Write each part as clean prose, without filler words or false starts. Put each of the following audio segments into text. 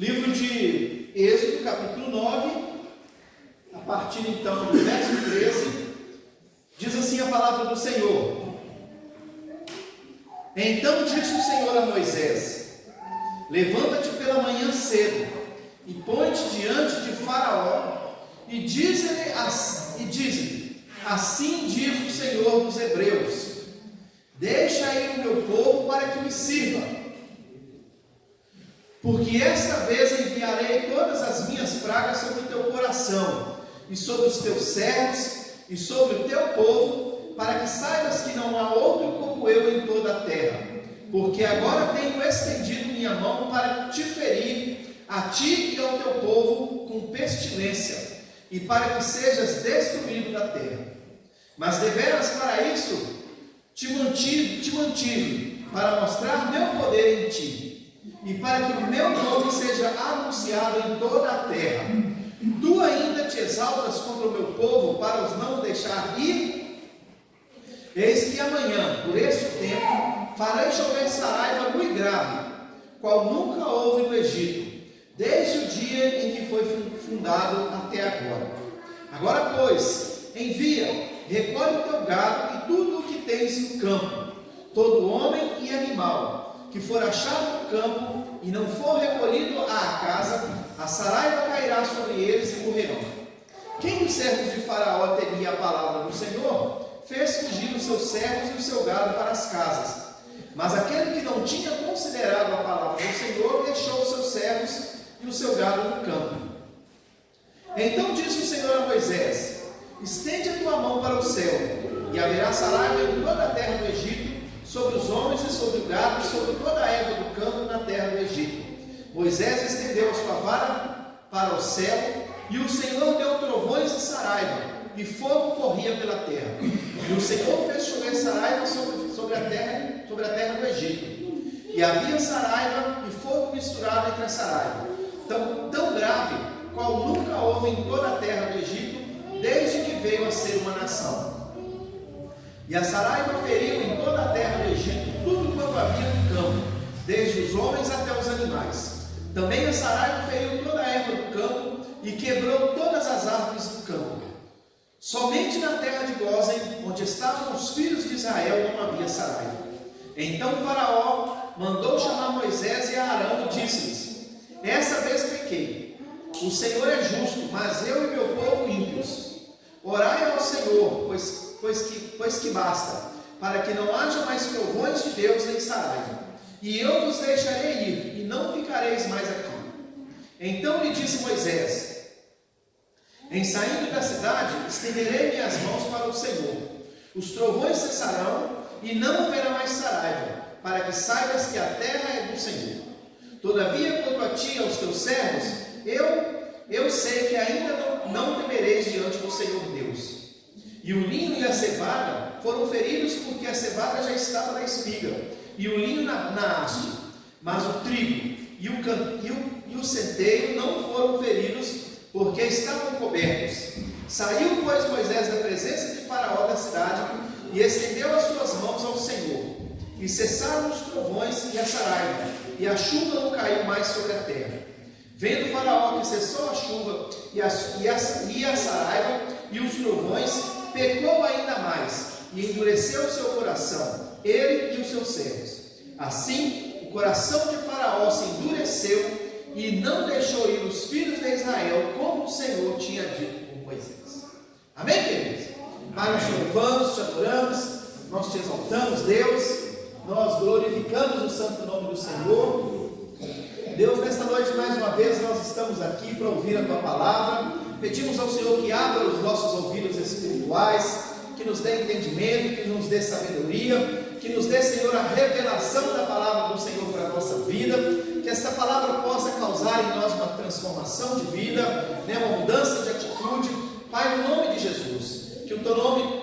Livro de Êxodo, capítulo 9, a partir então do verso 13, diz assim a palavra do Senhor. Então disse o Senhor a Moisés: levanta-te pela manhã cedo, e põe-te diante de Faraó, e diz-lhe, assim diz o Senhor dos Hebreus: deixa aí o meu povo para que me sirva. Porque esta vez enviarei todas as minhas pragas sobre o teu coração, e sobre os teus servos, e sobre o teu povo, para que saibas que não há outro como eu em toda a terra. Porque agora tenho estendido minha mão para te ferir, a ti e ao teu povo, com pestilência, e para que sejas destruído da terra. Mas deveras para isso te mantive, para mostrar meu poder em ti, e para que o meu nome seja anunciado em toda a terra. Tu ainda te exaltas contra o meu povo para os não deixar ir? Eis que amanhã, por este tempo, farei chover saraiva muito grave, qual nunca houve no Egito, desde o dia em que foi fundado até agora. Agora, pois, envia, recolhe o teu gado e tudo o que tens no campo, todo homem e animal, que for achado no campo e não for recolhido à casa, a saraiva cairá sobre eles e morrerão. Quem dos servos de Faraó temia a palavra do Senhor, fez fugir os seus servos e o seu gado para as casas. Mas aquele que não tinha considerado a palavra do Senhor, deixou os seus servos e o seu gado no campo. Então disse o Senhor a Moisés: estende a tua mão para o céu, e haverá saraiva em toda a terra do Egito, sobre os homens e sobre o gado, e sobre toda a erva do campo na terra do Egito. Moisés estendeu a sua vara para o céu, e o Senhor deu trovões e saraiva, e fogo corria pela terra. E o Senhor fez chover saraiva sobre a terra do Egito. E havia saraiva e fogo misturado entre a saraiva, tão grave, qual nunca houve em toda a terra do Egito, desde que veio a ser uma nação. E a saraiva feriu em toda a terra do Egito tudo quanto havia no campo, desde os homens até os animais. Também a saraiva feriu toda a erva do campo e quebrou todas as árvores do campo. Somente na terra de Gósen, onde estavam os filhos de Israel, não havia saraiva. Então Faraó mandou chamar Moisés e Arão e disse-lhes: essa vez pequei. O Senhor é justo, mas eu e meu povo ímpios. Orai ao Senhor, pois que basta, para que não haja mais trovões de Deus nem saraiva. E eu vos deixarei ir, e não ficareis mais aqui. Então lhe disse Moisés: em saindo da cidade, estenderei minhas mãos para o Senhor. Os trovões cessarão, e não haverá mais saraiva, para que saibas que a terra é do Senhor. Todavia, quanto a ti e aos teus servos, eu sei que ainda não temereis diante do Senhor Deus. E o linho e a cevada foram feridos, porque a cevada já estava na espiga, e o linho na haste. Mas o trigo e o centeio não foram feridos, porque estavam cobertos. Saiu, pois, Moisés da presença de Faraó da cidade, e estendeu as suas mãos ao Senhor. E cessaram os trovões e a saraiva, e a chuva não caiu mais sobre a terra. Vendo Faraó que cessou a chuva e a saraiva e os trovões, pecou ainda mais, e endureceu o seu coração, ele e os seus servos. Assim, o coração de Faraó se endureceu, e não deixou ir os filhos de Israel, como o Senhor tinha dito por Moisés. Amém, queridos? Pai, nós te louvamos, te adoramos, nós te exaltamos, Deus, nós glorificamos o santo nome do Senhor. Deus, nesta noite, mais uma vez, nós estamos aqui para ouvir a Tua Palavra. Pedimos ao Senhor que abra os nossos ouvidos espirituais, que nos dê entendimento, que nos dê sabedoria, que nos dê, Senhor, a revelação da Palavra do Senhor para a nossa vida, que esta Palavra possa causar em nós uma transformação de vida, uma mudança de atitude. Pai, no nome de Jesus, que o Teu nome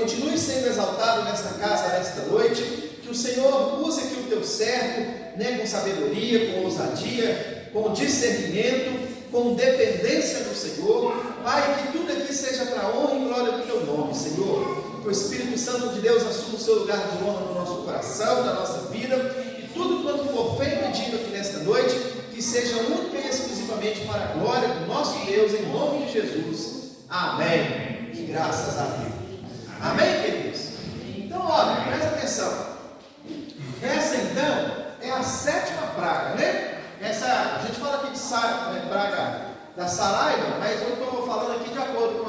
continue sendo exaltado nesta casa, nesta noite, que o Senhor use aqui o Teu servo, com sabedoria, com ousadia, com discernimento, com dependência do Senhor. Pai, que tudo aqui seja para a honra e glória do Teu nome, Senhor. Que o Espírito Santo de Deus assuma o seu lugar de honra no nosso coração, na nossa vida, e tudo quanto for feito e dito aqui nesta noite, que que seja única e exclusivamente para a glória do nosso Deus, em nome de Jesus. Amém. E graças a Deus. Amém, queridos? Então, olha, presta atenção. Essa então é a 7ª praga, né? A gente fala aqui de praga da Saraiva, mas eu estou falando aqui de acordo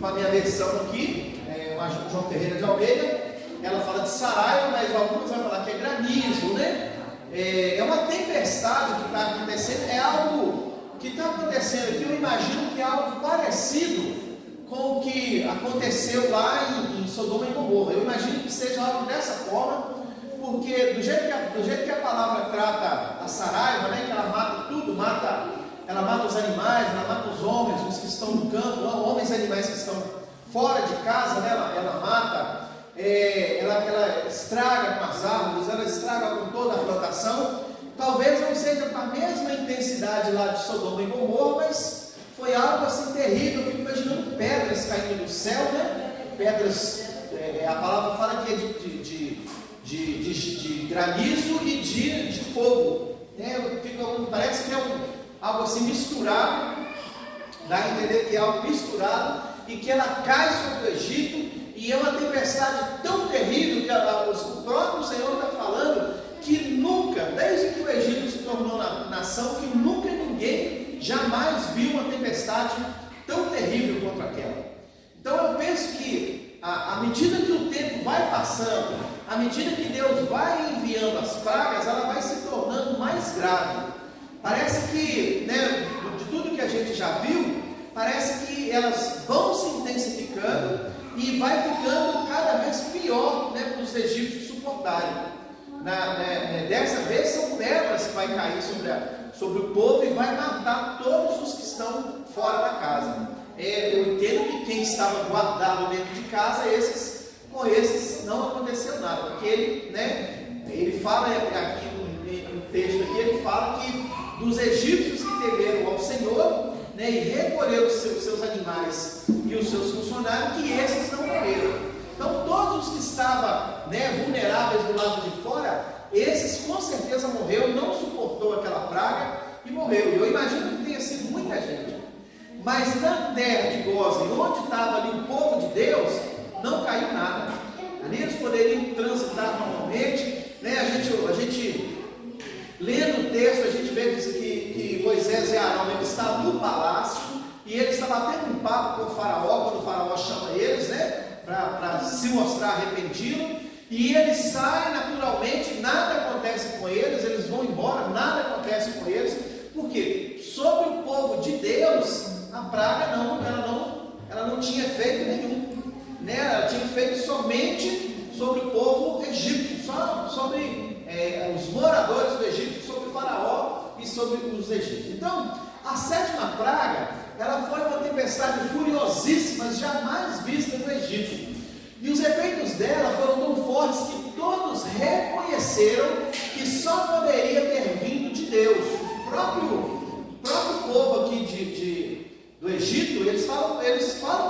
com a minha versão aqui, o João Ferreira de Almeida. Ela fala de Saraiva, mas alguns vão falar que é granizo, né? É uma tempestade que está acontecendo, é algo que está acontecendo aqui. Eu imagino que é algo parecido com o que aconteceu lá em Sodoma e Gomorra. Eu imagino que seja algo dessa forma, porque do jeito que a palavra trata a Saraiva, né, que ela mata tudo, ela mata os animais, ela mata os homens, os que estão no campo, homens e animais que estão fora de casa, né, ela mata, ela estraga com as árvores, ela estraga com toda a plantação. Talvez não seja com a mesma intensidade lá de Sodoma e Gomorra, mas foi algo assim terrível. Eu fico imaginando pedras caindo do céu, né? Pedras, a palavra fala que é de granizo e de fogo, né? Parece que é algo assim misturado, dá a entender que é algo misturado, e que ela cai sobre o Egito, e é uma tempestade tão terrível que o próprio Senhor está falando que nunca, desde que o Egito se tornou nação, que nunca ninguém jamais viu uma tempestade tão terrível contra aquela. Então eu penso que à medida que o tempo vai passando, à medida que Deus vai enviando as pragas, ela vai se tornando mais grave. Parece que, né, de tudo que a gente já viu, parece que elas vão se intensificando e vai ficando cada vez pior, né, para os egípcios suportarem. Dessa vez são pedras que vai cair sobre o povo e vai matar todos os que estão fora da casa. Eu entendo que quem estava guardado dentro de casa, com esses não aconteceu nada, porque ele fala aqui no texto aqui, ele fala que dos egípcios que temeram ao Senhor, né, e recolheram os seus animais e os seus funcionários, que esses não morreram. Então todos os que estavam, né, vulneráveis do lado de fora, esses com certeza morreram, não suportou aquela praga e morreu. Eu imagino que tenha sido muita gente. Mas na terra de Gósen, onde estava ali o povo de Deus, não caiu nada. Ali eles poderiam transitar normalmente, né? A gente lendo o texto, a gente vê que Moisés e Arão, eles estavam no palácio e eles estavam batendo um papo com o faraó, quando o faraó chama eles, né, para se mostrar arrependido, e eles saem naturalmente, nada acontece com eles, eles vão embora, nada acontece com eles, porque sobre o povo de Deus, a praga ela não tinha efeito nenhum, né? Ela tinha feito somente sobre o povo egípcio, só sobre os moradores do Egito, sobre o faraó e sobre os egípcios. Então, a 7ª praga, ela foi uma tempestade furiosíssima, jamais vista no Egito. E os efeitos dela foram tão fortes que todos reconheceram que só poderia ter vindo de Deus. O próprio povo aqui do Egito, eles falam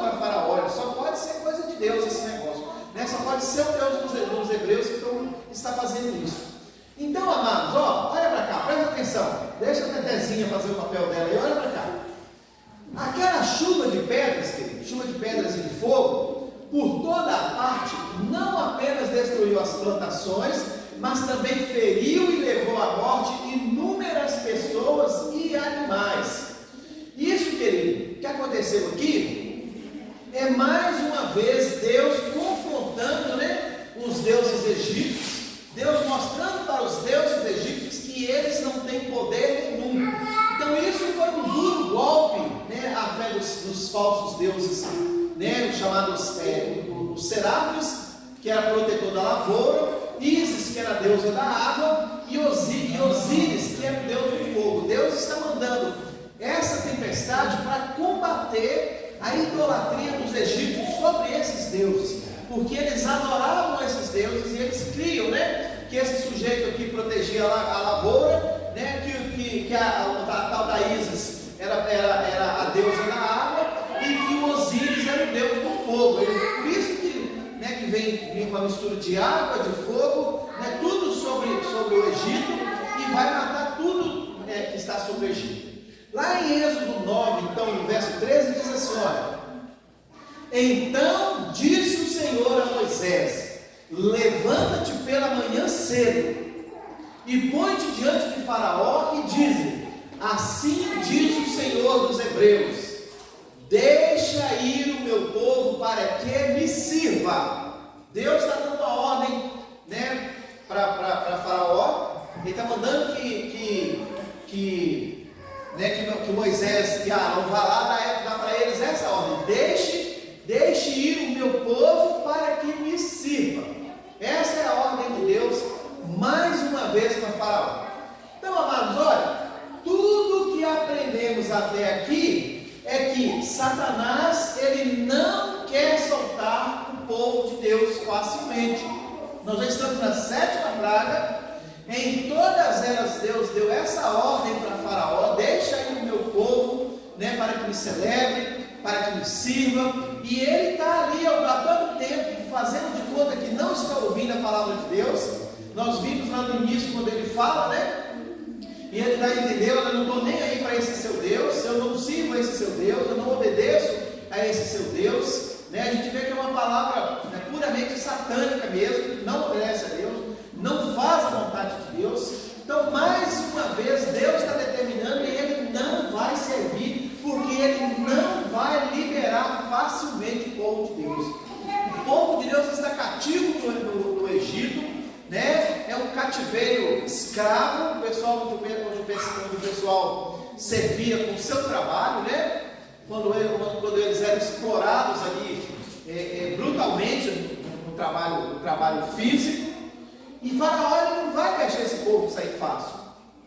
para Faraó, só pode ser coisa de Deus esse negócio, né? Só pode ser o Deus dos hebreus que está fazendo isso. Então, amados, olha para cá, presta atenção, deixa a Tetezinha fazer o papel dela e olha para cá. Aquela chuva de pedras, querido, chuva de pedras e de fogo, por toda a parte, não apenas destruiu as plantações, mas também feriu e levou à morte inúmeras pessoas e animais. Isso, querido, que aconteceu aqui, é mais uma vez Deus confrontando, né, os deuses egípcios, Deus mostrando para os deuses egípcios que eles não têm poder nenhum. Então isso foi um duro golpe, né, à fé dos falsos deuses, né, chamados os Serapis, que era protetor da lavoura, Ísis, que era a deusa da água, e Osíris, que era o deus do fogo. Deus está mandando essa tempestade para combater a idolatria dos egípcios sobre esses deuses, porque eles adoravam esses deuses e eles criam, né, que esse sujeito aqui protegia a lavoura, né, que a tal da Ísis era a deusa da água e que o Osíris era o deus do fogo. Por isso que, né, que vem uma mistura de água, de fogo, né, tudo sobre o Egito, e vai matar tudo que está sobre o Egito. Lá em Êxodo 9, então, no verso 13, diz assim, olha: então disse o Senhor a Moisés: levanta-te pela manhã cedo, e põe-te diante de Faraó, e diz-lhe: assim diz o Senhor dos Hebreus: deixa ir o meu povo para que me sirva. Deus está dando a ordem, né, para Faraó. Ele está mandando que Moisés e Arão vá lá dar para eles essa ordem: deixe ir o meu povo para que me sirva. Essa é a ordem de Deus, mais uma vez, para Faraó. Então, amados, olha, tudo que aprendemos até aqui é que Satanás, ele não quer soltar o povo de Deus facilmente. Nós já estamos na 7ª praga. Em todas elas Deus deu essa ordem para Faraó: deixa aí o meu povo, né, para que me celebre, para que me sirva. E ele está ali a todo tempo fazendo de conta que não está ouvindo a palavra de Deus. Nós vimos lá no início, quando ele fala, né, e ele dá a entender: eu não estou nem aí para esse seu Deus, eu não sirvo a esse seu Deus, eu não obedeço a esse seu Deus, né? A gente vê que é uma palavra, né, puramente satânica mesmo, não obedece a Deus, não faz a vontade de Deus. Então, mais uma vez, Deus está determinando, e ele não vai servir, porque ele não vai liberar facilmente o povo de Deus. O povo de Deus está cativo no Egito, né? É um cativeiro escravo, onde o pessoal servia com o seu trabalho, né? Quando eles eram explorados ali brutalmente no trabalho físico. E Faraó, ele não vai deixar esse povo sair fácil,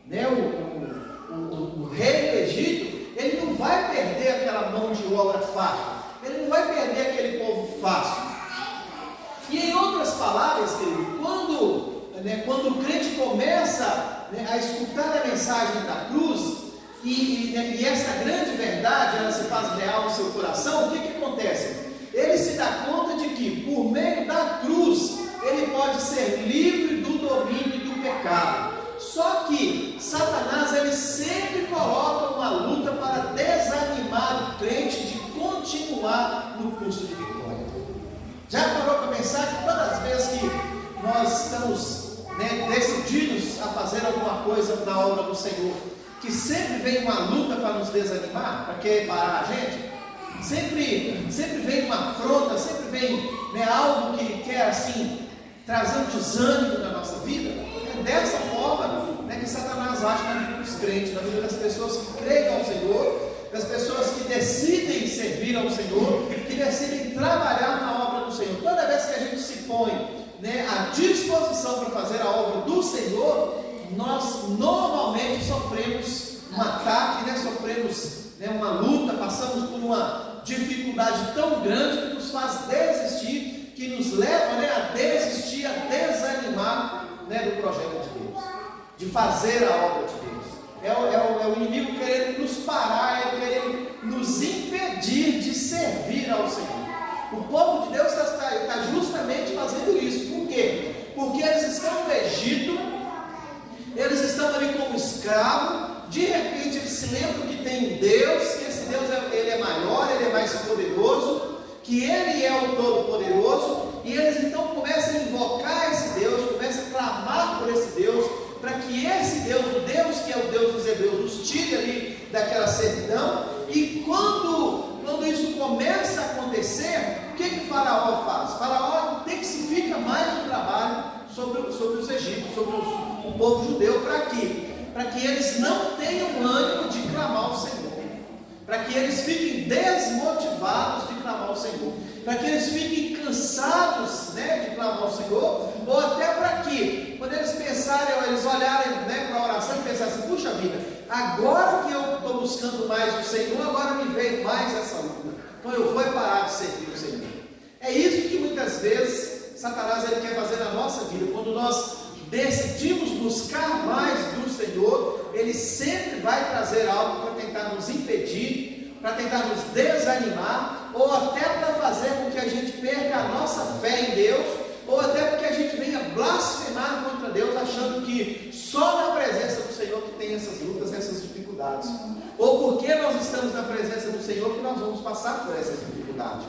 né? O rei do Egito, ele não vai perder aquela mão de obra fácil, ele não vai perder aquele povo fácil. E em outras palavras, querido, quando o crente começa, né, a escutar a mensagem da cruz, e essa grande verdade, ela se faz real no seu coração, o que acontece? Ele se dá conta de que, por meio da cruz, ele pode ser livre do domínio do pecado. Só que Satanás, ele sempre coloca uma luta para desanimar o crente de continuar no curso de vitória. Já parou para pensar que todas as vezes que nós estamos, né, decididos a fazer alguma coisa na obra do Senhor, que sempre vem uma luta para nos desanimar, para querer parar a gente? Sempre vem uma afronta, sempre vem, né, algo que quer assim trazer um desânimo na nossa vida. É dessa forma, né, que Satanás age na vida dos crentes, na vida das pessoas que creem ao Senhor, das pessoas que decidem servir ao Senhor, que decidem trabalhar na obra do Senhor. Toda vez que a gente se põe, né, à disposição para fazer a obra do Senhor, nós normalmente sofremos um ataque, né, sofremos, né, uma luta, passamos por uma dificuldade tão grande que nos faz desistir, que nos leva, né, a desistir, a desanimar, né, do projeto de Deus, de fazer a obra de Deus. É o inimigo querendo nos parar, querendo nos impedir de servir ao Senhor. O povo de Deus está justamente fazendo isso. Por quê? Porque eles estão no Egito, eles estão ali como escravos. De repente eles se lembram que tem um Deus, que esse Deus ele é maior, ele é mais poderoso, que ele é o Todo-Poderoso, e eles então começam a invocar esse Deus, começam a clamar por esse Deus, para que esse Deus, o Deus que é o Deus dos Hebreus, os tire ali daquela servidão. E quando isso começa a acontecer, o que Faraó faz? Faraó intensifica mais o trabalho sobre os egípcios, sobre o povo judeu. Para quê? Para que eles não tenham ânimo de clamar ao Senhor, para que eles fiquem desmotivados de clamar ao Senhor, para que eles fiquem cansados, né, de clamar ao Senhor, ou até para que, quando eles pensarem, eles olharem, né, para a oração e pensarem assim: puxa vida, agora que eu estou buscando mais o Senhor, agora me veio mais essa luta, então eu vou parar de servir o Senhor. É isso que muitas vezes Satanás ele quer fazer na nossa vida. Quando nós decidimos buscar mais do Senhor, ele sempre vai trazer algo para tentar nos impedir, para tentar nos desanimar, ou até para fazer com que a gente perca a nossa fé em Deus, ou até porque a gente venha blasfemar contra Deus, achando que só na presença do Senhor que tem essas lutas, Senhor que nós vamos passar por essa dificuldade.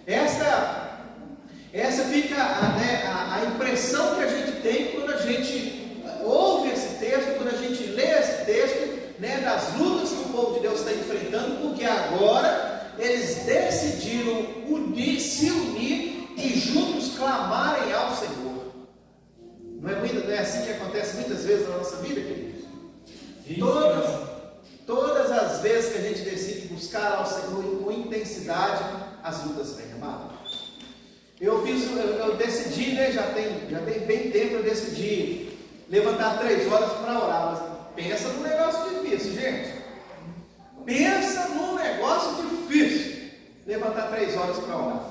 Essa fica a impressão que a gente tem quando a gente ouve esse texto, quando a gente lê esse texto, né, das lutas que o povo de Deus está enfrentando, porque agora eles decidiram se unir e juntos clamarem ao Senhor. Não é assim que acontece muitas vezes na nossa vida, queridos? Todas as vezes que a gente decide buscar ao Senhor com intensidade, as lutas vêm, amado. Eu decidi, né, já tem bem tempo, eu decidi levantar 3 horas para orar, mas pensa num negócio difícil, gente. Pensa num negócio difícil, levantar 3 horas para orar.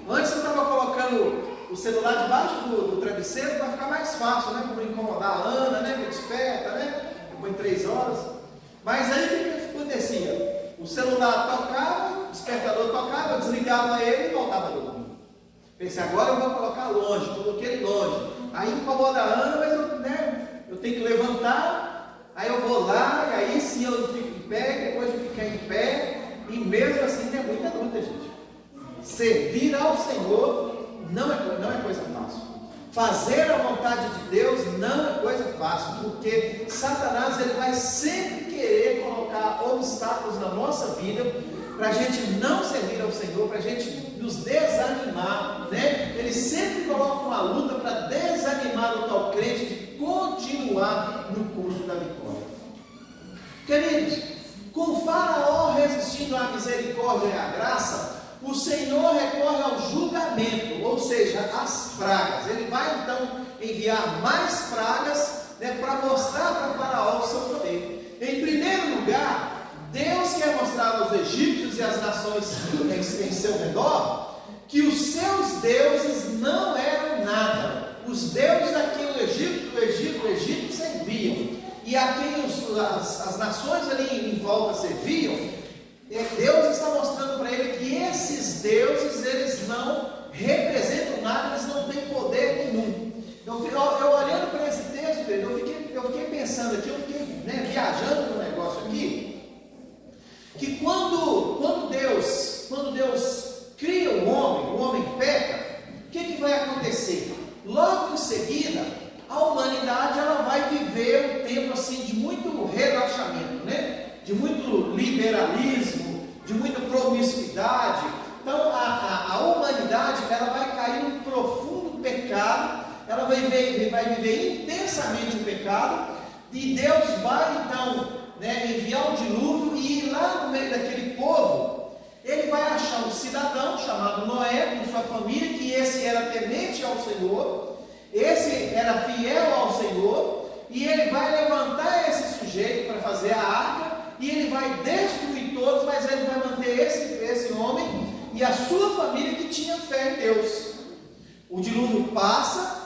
Antes eu estava colocando o celular debaixo do travesseiro para ficar mais fácil, né, para não incomodar a Ana, né, que desperta, né, depois de 3 horas. Mas aí o que acontecia? O celular tocava, o despertador tocava, eu desligava ele e voltava a dormir. Pensei, agora eu vou colocar longe, coloquei ele longe. Aí incomoda a Ana, mas eu tenho que levantar, aí eu vou lá, e aí sim eu fico em pé, depois de ficar em pé, e mesmo assim tem muita luta, gente. Servir ao Senhor não é coisa fácil. Fazer a vontade de Deus não é coisa fácil, porque Satanás ele vai sempre querer colocar obstáculos na nossa vida, para a gente não servir ao Senhor, para a gente nos desanimar, né? Ele sempre coloca uma luta para desanimar o tal crente de continuar no curso da vitória. Queridos, com Faraó resistindo à misericórdia e à graça, o Senhor recorre ao julgamento, ou seja, às pragas. Ele vai então enviar mais pragas, né, para mostrar para Faraó o seu poder. Em primeiro lugar, Deus quer mostrar aos egípcios e às nações em seu redor que os seus deuses não eram nada. Os deuses a quem o Egito serviam e a quem as nações ali em volta serviam, Deus está mostrando para ele que esses deuses eles não representam nada, eles não têm poder nenhum. Eu olhando para esse texto, eu fiquei pensando aqui, eu fiquei viajando no negócio aqui. Que quando Deus cria o homem peca, o que vai acontecer? Logo em seguida, a humanidade ela vai viver um tempo assim de muito relaxamento, né? De muito liberalismo, de muita promiscuidade. Então a humanidade ela vai cair num profundo pecado, ela vai viver intensamente o pecado, e Deus vai então enviar um dilúvio, e lá no meio daquele povo, ele vai achar um cidadão chamado Noé, com sua família, que esse era temente ao Senhor, esse era fiel ao Senhor, e ele vai levantar esse sujeito para fazer a arca, e ele vai destruir todos, mas ele vai manter esse homem e a sua família que tinha fé em Deus. O dilúvio passa,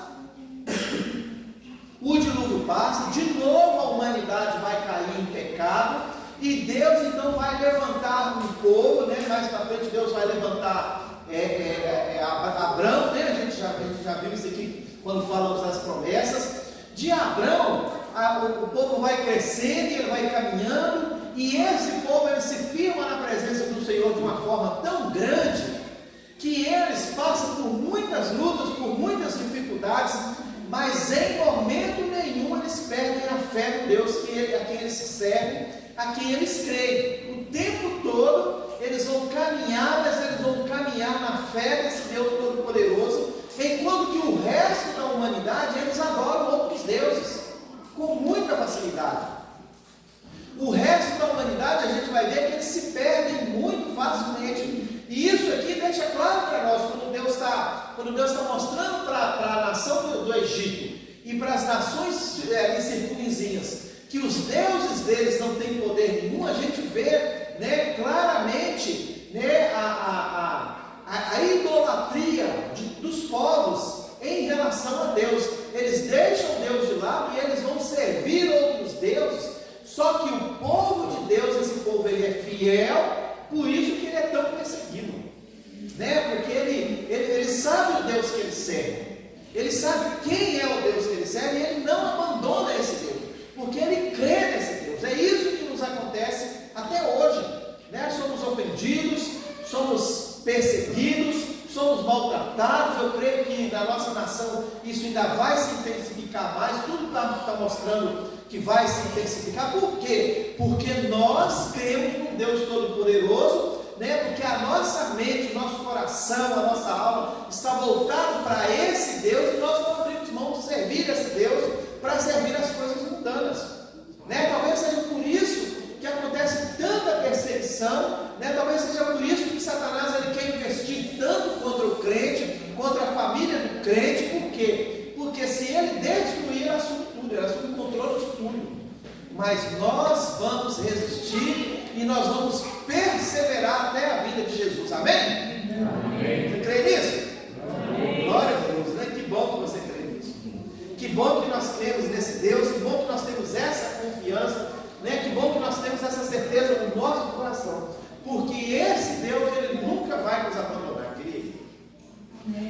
de novo a humanidade vai cair em pecado, e Deus então vai levantar um povo, né? Mais para frente Deus vai levantar Abraão, né? A gente já viu isso aqui quando falamos das promessas. De Abraão, o povo vai crescendo e ele vai caminhando, e esse povo ele se firma na presença do Senhor de uma forma tão grande, que eles passam por muitas lutas, por muitas dificuldades, mas em momento nenhum eles perdem a fé no Deus a quem eles servem, a quem eles creem. O tempo todo eles vão caminhar, mas eles vão caminhar na fé desse Deus Todo-Poderoso, enquanto que o resto da humanidade eles adoram outros deuses com muita facilidade. O resto da humanidade a gente vai ver que eles se perdem muito facilmente, e isso aqui deixa claro para nós quando Deus está mostrando para a nação do Egito e para as nações circunvizinhas que os deuses deles não têm poder nenhum. A gente vê, claramente, a idolatria dos povos em relação a Deus. Eles deixam Deus de lado e eles vão servir outros deuses. Só que o povo de Deus, esse povo ele é fiel, por isso que ele é tão perseguido, porque ele sabe o Deus que ele serve, ele sabe quem é o Deus que ele serve, e ele não abandona esse Deus, porque ele crê nesse Deus. É isso que nos acontece até hoje, somos ofendidos perseguidos, somos maltratados. Eu creio que na nossa nação isso ainda vai se intensificar mais. Tudo está mostrando que vai se intensificar. Por quê? Porque nós cremos num Deus Todo-Poderoso, porque a nossa mente, o nosso coração, a nossa alma está voltado para esse Deus, e nós não abrimos mão de servir esse Deus para servir as coisas mundanas. Talvez seja por isso que acontece tanta perseguição, talvez seja por isso que Satanás ele quer investir tanto contra o crente, contra a família do crente. Por quê? Porque se ele destruir, ele assume tudo, ele assume o controle de tudo. Mas nós vamos resistir e nós vamos perseverar até a vida de Jesus. Amém? Amém. Você crê nisso? Amém. Glória a Deus, Que bom que você crê nisso. Que bom que nós cremos nesse Deus, que bom que nós temos essa confiança, que bom que nós temos essa certeza no nosso coração. Porque esse Deus, ele nunca vai nos abandonar, querido.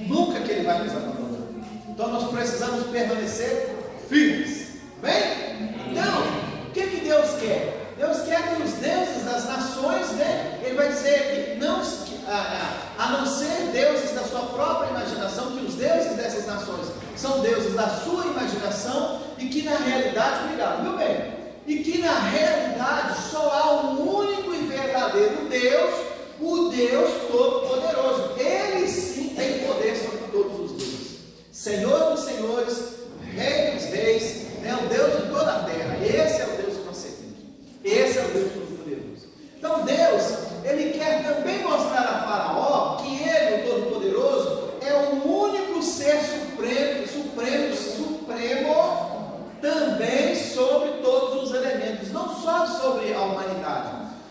Nunca que ele vai nos abandonar. Então nós precisamos permanecer firmes. Bem? Então, o que Deus quer? Deus quer que os deuses das nações, ele vai dizer que a não ser deuses da sua própria imaginação, que os deuses dessas nações são deuses da sua imaginação, e que na realidade, obrigado, meu bem, e que na realidade só há um único e verdadeiro Deus, o Deus Todo-Poderoso. Ele sim tem poder sobre todos os deuses, Senhor dos senhores, Rei dos reis, o Deus de toda a terra. Esse é o Deus que nós servimos. Esse é o Deus Todo-Poderoso. Então Deus, ele quer também mostrar a Faraó que ele, o Todo-Poderoso, é o único ser supremo também sobre todos os elementos, não só sobre a humanidade,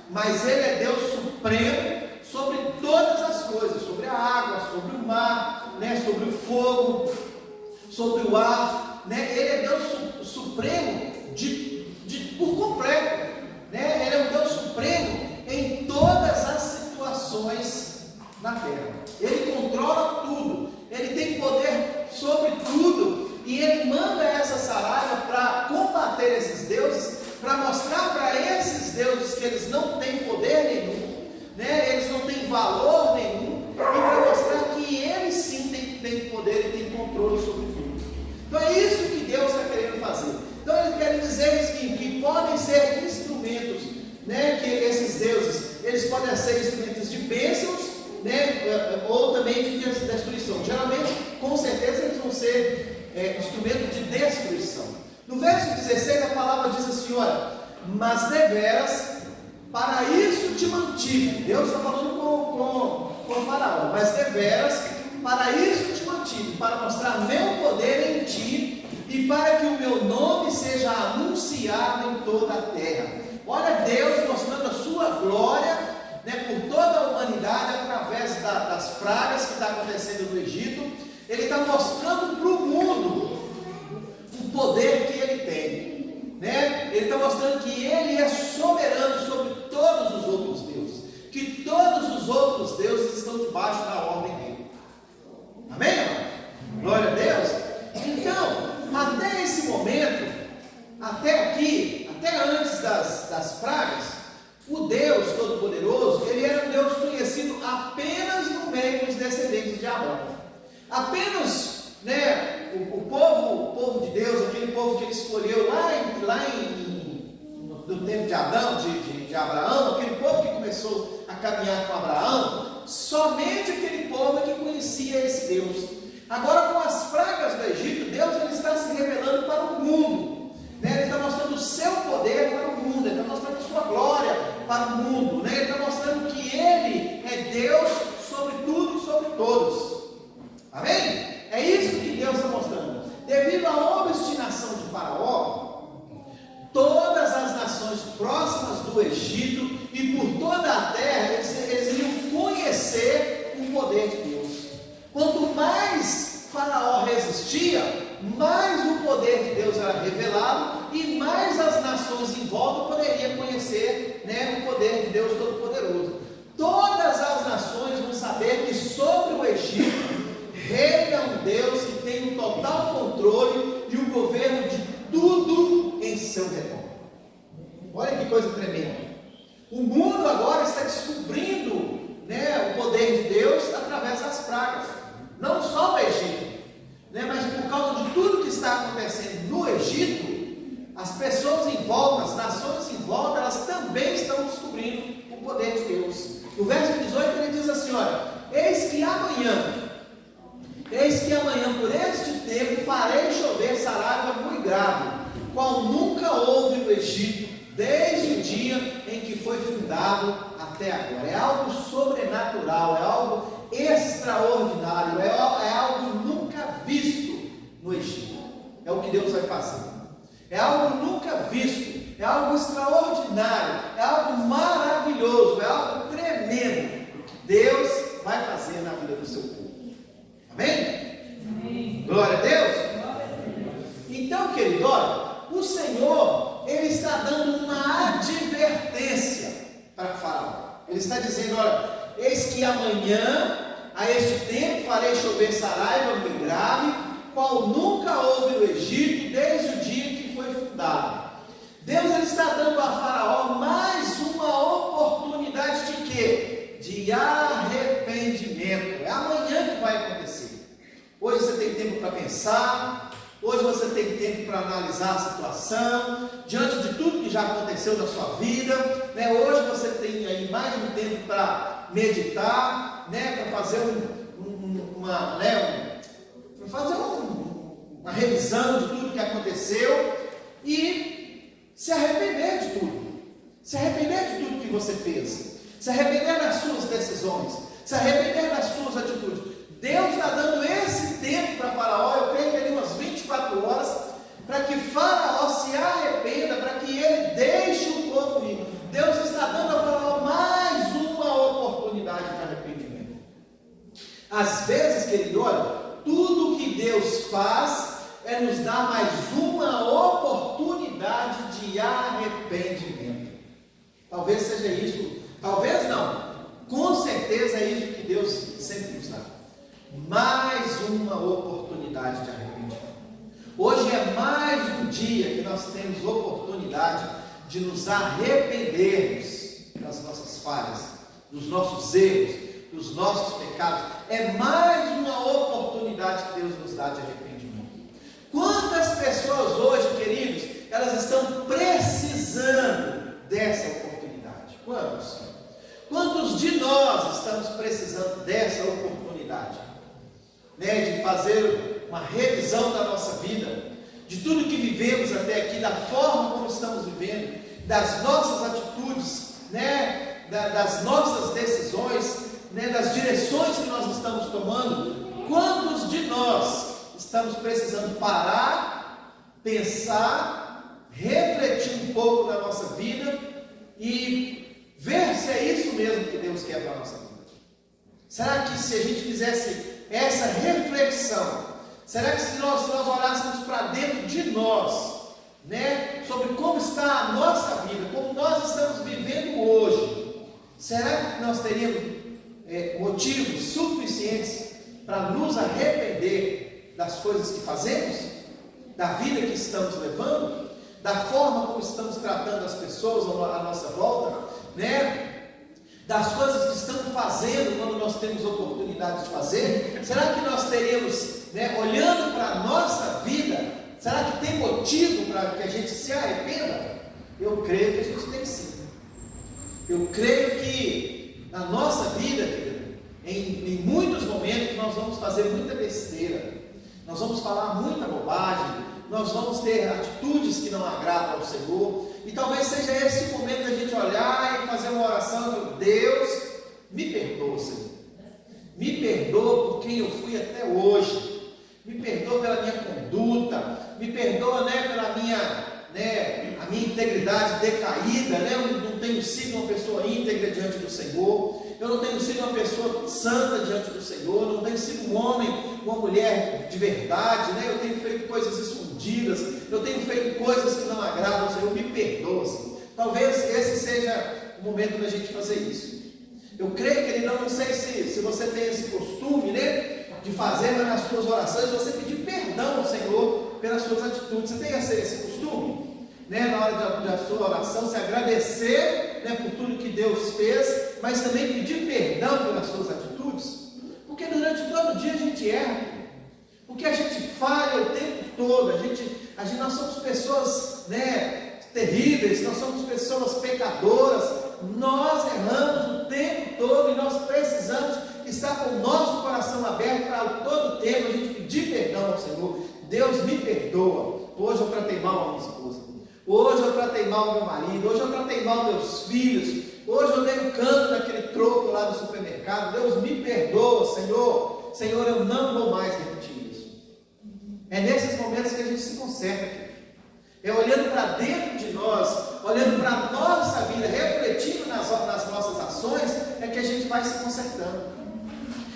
mas ele é Deus supremo sobre todas as coisas, sobre a água, sobre o mar, sobre o fogo, sobre o ar. Ele é Deus supremo por completo. Ele é um Deus supremo em todas as situações na terra. Ele controla tudo, ele tem poder sobre tudo, e ele manda essa saraiva para combater esses deuses, para mostrar para esses deuses que eles não têm poder nenhum, eles não têm valor nenhum, e para mostrar que ele sim tem poder e tem controle sobre tudo. Então é isso que Deus está querendo fazer. Então ele quer dizer que podem ser instrumentos, que esses deuses, eles podem ser instrumentos de bênçãos, ou também de destruição. Geralmente, com certeza, eles vão ser instrumento de destruição. No verso 16 a palavra diz assim: olha, mas deveras para isso te mantive. Deus está falando com o Faraó, mas deveras para isso te mantive, para mostrar meu poder em ti e para que o meu nome seja anunciado em toda a terra. Olha Deus mostrando a sua glória, por toda a humanidade através das pragas que está acontecendo no Egito. Ele está mostrando para o mundo o poder que ele tem, Ele está mostrando que ele é soberano sobre todos os outros deuses, que todos os outros deuses estão debaixo da ordem dele. Amém, irmão? Glória a Deus. Então, até esse momento, até aqui, até antes das pragas, o Deus Todo-Poderoso, ele era um Deus conhecido apenas no meio dos descendentes de Abraão. Apenas, o povo de Deus, aquele povo que ele escolheu no tempo de Adão, de Abraão, aquele povo que começou a caminhar com Abraão, somente aquele povo é que conhecia esse Deus. Agora, com as pragas do Egito, Deus ele está se revelando para o mundo, Ele está mostrando o seu poder para o mundo, Ele está mostrando a sua glória para o mundo, Ele está mostrando que Ele é Deus sobre tudo e sobre todos. Amém? É isso que Deus está mostrando. Devido à obstinação de Faraó, todas as nações próximas do Egito e por toda a terra, eles iriam conhecer o poder de Deus. Quanto mais Faraó resistia, mais o poder de Deus era revelado e mais as nações em volta poderiam conhecer, o poder de Deus Todo-Poderoso. Todas as nações vão saber que sobre o Egito reina um Deus que tem o total controle e o governo de tudo em seu redor. Olha que coisa tremenda. O mundo agora está descobrindo, o poder de as pessoas em volta, as nações em volta, elas também estão descobrindo o poder de Deus. No verso 18 ele diz assim, olha, eis que amanhã, por este tempo, farei chover saraiva muito grave, qual nunca houve no Egito, desde o dia em que foi fundado até agora. É algo sobrenatural, é algo extraordinário, é algo nunca visto no Egito. É o que Deus vai fazer. É algo nunca visto, é algo extraordinário, é algo maravilhoso, é algo tremendo que Deus vai fazer na vida do seu povo. Amém? Amém. Glória a Deus. Então, querido, olha, o Senhor, Ele está dando uma advertência para Faraó. Ele está dizendo, olha, eis que amanhã, a este tempo, farei chover saraiva muito grave, qual nunca houve no Egito, desde o dia que foi fundado. Deus ele está dando a Faraó mais uma oportunidade de quê? De arrependimento. É amanhã que vai acontecer. Hoje você tem tempo para pensar, hoje você tem tempo para analisar a situação, diante de tudo que já aconteceu na sua vida, né? Hoje você tem aí mais um tempo para meditar, né? Para fazer uma revisão de tudo que aconteceu e se arrepender de tudo. Se arrepender de tudo que você fez. Se arrepender das suas decisões. Se arrepender das suas atitudes. Deus está dando esse tempo para Faraó, eu creio que ali umas 24 horas, para que Faraó se arrependa, para que ele deixe o povo ir. Deus está dando a Faraó mais uma oportunidade de arrependimento. Às vezes, querido, olha, tudo que Deus faz é nos dar mais uma oportunidade de arrependimento. Talvez seja isso, talvez não, com certeza é isso que Deus sempre nos dá. Mais uma oportunidade de arrependimento. Hoje é mais um dia que nós temos oportunidade de nos arrependermos das nossas falhas, dos nossos erros, dos nossos pecados. É mais uma oportunidade que Deus nos dá de arrependimento. Quantas pessoas hoje, queridos, elas estão precisando dessa oportunidade? Quantos de nós estamos precisando dessa oportunidade? De fazer uma revisão da nossa vida, de tudo que vivemos até aqui, da forma como estamos vivendo, das nossas atitudes, das nossas decisões, das direções que nós estamos tomando. Quantos de nós estamos precisando parar, pensar, refletir um pouco na nossa vida e ver se é isso mesmo que Deus quer para a nossa vida? Será que se a gente fizesse essa reflexão, será que se nós olhássemos para dentro de nós, sobre como está a nossa vida, como nós estamos vivendo hoje, será que nós teríamos motivos suficientes para nos arrepender das coisas que fazemos, da vida que estamos levando, da forma como estamos tratando as pessoas à nossa volta, das coisas que estamos fazendo quando nós temos oportunidade de fazer? Será que nós teríamos, olhando para a nossa vida, será que tem motivo para que a gente se arrependa? Eu creio que a gente tem sim. Eu creio que na nossa vida, em muitos momentos, nós vamos fazer muita besteira, nós vamos falar muita bobagem, nós vamos ter atitudes que não agradam ao Senhor, e talvez seja esse o momento da gente olhar e fazer uma oração e falar: Deus, me perdoa, Senhor, me perdoa por quem eu fui até hoje, me perdoa pela minha conduta, me perdoa pela a minha integridade decaída, eu não tenho sido uma pessoa íntegra diante do Senhor, eu não tenho sido uma pessoa santa diante do Senhor, eu não tenho sido um homem, uma mulher de verdade, eu tenho feito coisas escondidas, eu tenho feito coisas que não agradam ao Senhor, me perdoa, Senhor. Talvez esse seja o momento da gente fazer isso. Eu creio que não sei se você tem esse costume, de fazer nas suas orações, você pedir perdão ao Senhor pelas suas atitudes. Você tem esse costume? Na hora da sua oração, se agradecer por tudo que Deus fez, mas também pedir perdão pelas suas atitudes, porque durante todo o dia a gente erra, porque a gente falha o tempo todo, nós somos pessoas terríveis, nós somos pessoas pecadoras, nós erramos o tempo todo e nós precisamos estar com o nosso coração aberto para todo o tempo a gente pedir perdão ao Senhor. Deus me perdoa. Hoje eu tratei mal a minha esposa, hoje eu tratei mal o meu marido, hoje eu tratei mal meus filhos, hoje eu dei um canto naquele troco lá no supermercado. Deus me perdoa, Senhor. Senhor, eu não vou mais repetir isso. É nesses momentos que a gente se conserta aqui. É olhando para dentro de nós, olhando para a nossa vida, refletindo nas nossas ações, é que a gente vai se consertando.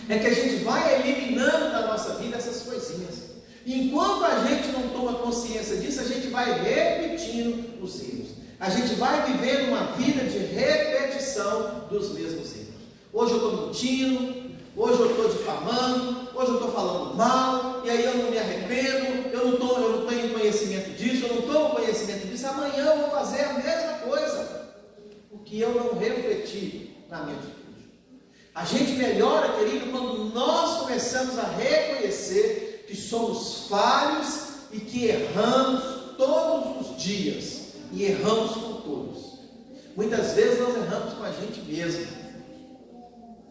É que a gente vai eliminando da nossa vida essas coisinhas. E enquanto a gente não toma consciência disso, a gente vai repetindo os erros. A gente vai vivendo uma vida de repetição dos mesmos erros. Hoje eu estou mentindo, hoje eu estou difamando, hoje eu estou falando mal, e aí eu não me arrependo, eu não tenho conhecimento disso, eu não tomo conhecimento disso, amanhã eu vou fazer a mesma coisa, porque eu não refleti na minha atitude. A gente melhora, querido, quando nós começamos a reconhecer que somos falhos e que erramos todos os dias, e erramos com todos. Muitas vezes nós erramos com a gente mesmo.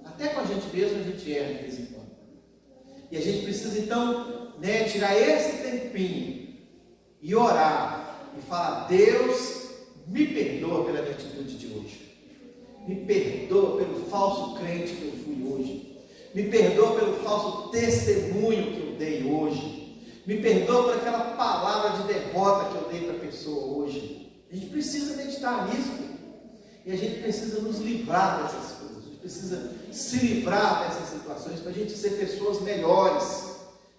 Até com a gente mesmo a gente erra de vez em quando. E a gente precisa então tirar esse tempinho e orar e falar: Deus, me perdoa pela minha atitude de hoje. Me perdoa pelo falso crente que eu fui hoje. Me perdoa pelo falso testemunho que eu dei hoje. Me perdoa por aquela palavra de derrota que eu dei para a pessoa hoje. A gente precisa meditar nisso. E a gente precisa nos livrar dessas coisas. A gente precisa se livrar dessas situações para a gente ser pessoas melhores.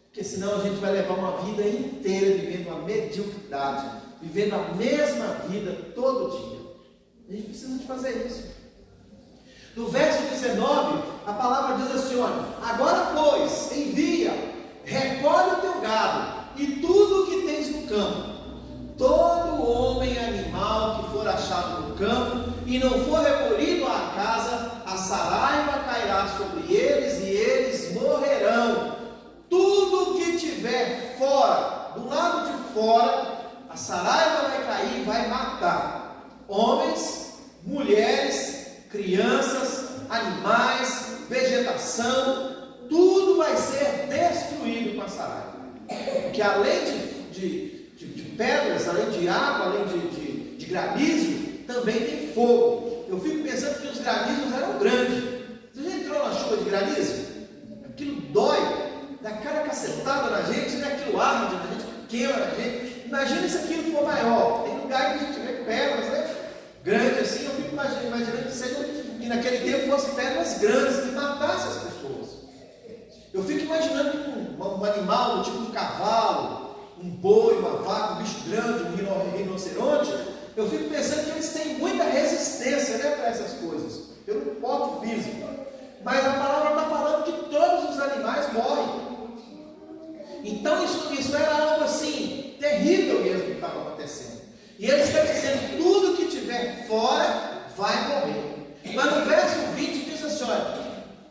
Porque senão a gente vai levar uma vida inteira vivendo uma mediocridade, vivendo a mesma vida todo dia. A gente precisa de fazer isso. No verso 19, a palavra diz assim: olha, agora pois, envia, recolhe o teu gado e tudo o que tens no campo. Todo homem e animal que for achado no campo e não for recolhido à casa, a saraiva cairá sobre eles e eles morrerão. Tudo que tiver fora, do lado de fora, a saraiva vai cair e vai matar. Homens, mulheres, crianças, animais, vegetação, tudo vai ser destruído com a saraiva. Porque além de pedras, além de água, além de granizo, também tem fogo. Eu fico pensando que os granizos eram grandes. Você já entrou na chuva de granizo? Aquilo dói, dá cada cacetada na gente, aquilo arde na gente, queima na gente. Imagina se aquilo for maior. Tem lugar que a gente vê pedras, grandes assim. Eu fico imaginando que naquele tempo fossem pedras grandes que matassem as pessoas. Eu fico imaginando que um animal do tipo um cavalo, um boi, uma vaca, um bicho grande, um rinoceronte, eu fico pensando que eles têm muita resistência para essas coisas, pelo porte físico. Mas a palavra está falando que todos os animais morrem. Então isso era algo assim, terrível mesmo que estava acontecendo. E ele está dizendo: tudo que tiver fora vai morrer. Mas no verso 20 diz assim: olha,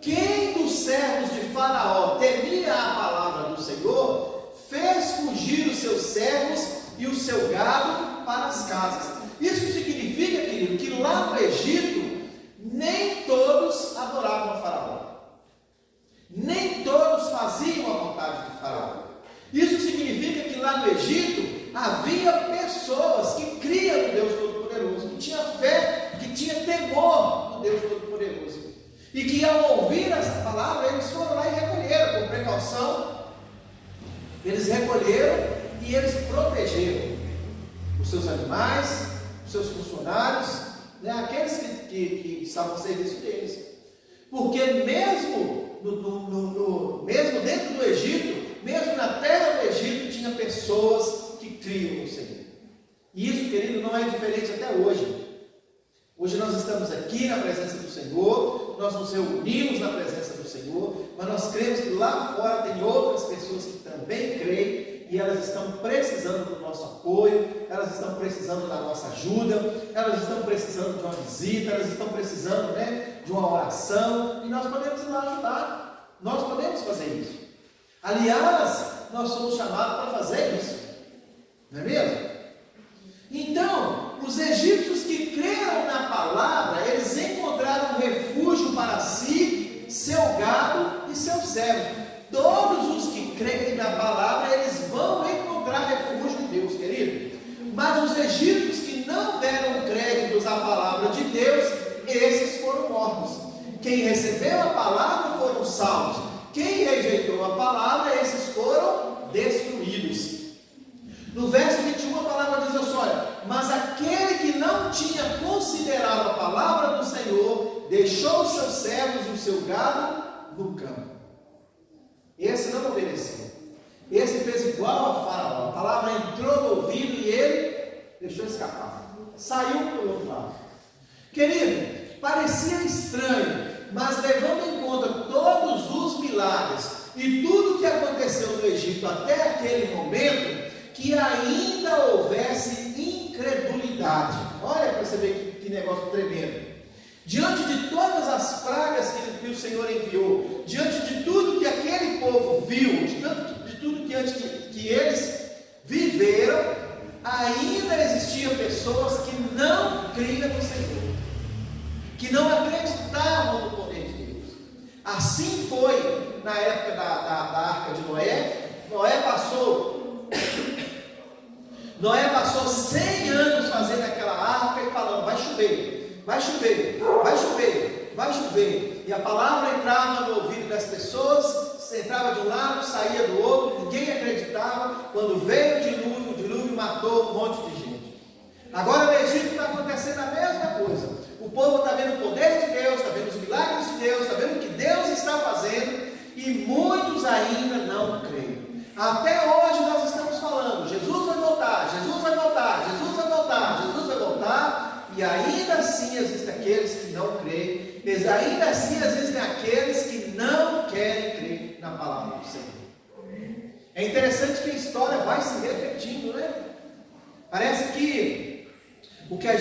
quem dos servos de Faraó temia a palavra do Senhor, fez fugir os seus servos e o seu gado para as casas. Isso significa, querido, que lá no Egito, nem todos adoravam a Faraó. Nem todos faziam a vontade de Faraó. Isso significa que lá no Egito, havia pessoas que criam no Deus Todo-Poderoso, que tinham fé, que tinham temor no Deus Todo-Poderoso. E que ao ouvir essa palavra, eles foram lá e recolheram, com precaução. Eles recolheram e eles protegeram os seus animais, os seus funcionários, aqueles que estavam ao serviço deles. Porque mesmo dentro do Egito, mesmo na terra do Egito, tinha pessoas que criam no Senhor. E isso, querido, não é diferente até hoje. Hoje nós estamos aqui na presença do Senhor, nós nos reunimos na presença do Senhor, mas nós cremos que lá fora tem outras pessoas que também creem e elas estão precisando do nosso apoio, elas estão precisando da nossa ajuda, elas estão precisando de uma visita, elas estão precisando de uma oração, e nós podemos ir lá ajudar, nós podemos fazer isso. Aliás, nós somos chamados para fazer isso, não é mesmo? Então, os egípcios que creram na palavra, eles encontraram refúgio para si, seu gado e seus servos. Todos os que creem na palavra, eles vão encontrar refúgio em Deus, querido. Mas os egípcios que não deram créditos à palavra de Deus, esses foram mortos. Quem recebeu a palavra foram salvos. Quem rejeitou a palavra, esses foram destruídos. No verso 21 a palavra diz assim, olha, mas aquele que não tinha considerado a palavra do Senhor, deixou os seus servos e o seu gado no campo. Esse não obedeceu. Esse fez igual a Faraó. A palavra entrou no ouvido e ele deixou escapar. Saiu pelo outro lado. Querido, parecia estranho, mas levando em conta todos os milagres e tudo que aconteceu no Egito até aquele momento, que ainda houvesse incredulidade. Olha para você ver que negócio tremendo. Diante de todas as pragas que o Senhor enviou, diante de tudo que aquele povo viu, de tudo que eles viveram, ainda existiam pessoas que não criam no Senhor, que não acreditavam no poder de Deus. Assim foi na época da arca de Noé. Noé passou 100 anos fazendo aquela arca e falando, vai chover, vai chover, vai chover, vai chover. E a palavra entrava no ouvido das pessoas, entrava de um lado, saía do outro, ninguém acreditava. Quando veio o dilúvio matou um monte de gente. Agora no Egito está acontecendo a mesma coisa. O povo está vendo o poder de Deus, está vendo os milagres de Deus, está vendo o que Deus está fazendo, e muitos ainda não creem. Até hoje nós estamos falando, Jesus vai voltar, Jesus vai voltar, Jesus vai voltar, Jesus vai voltar, e ainda assim existem aqueles que não creem, ainda assim existem aqueles que não querem crer na palavra do Senhor. É interessante que a história vai se repetindo, né? Parece que o que a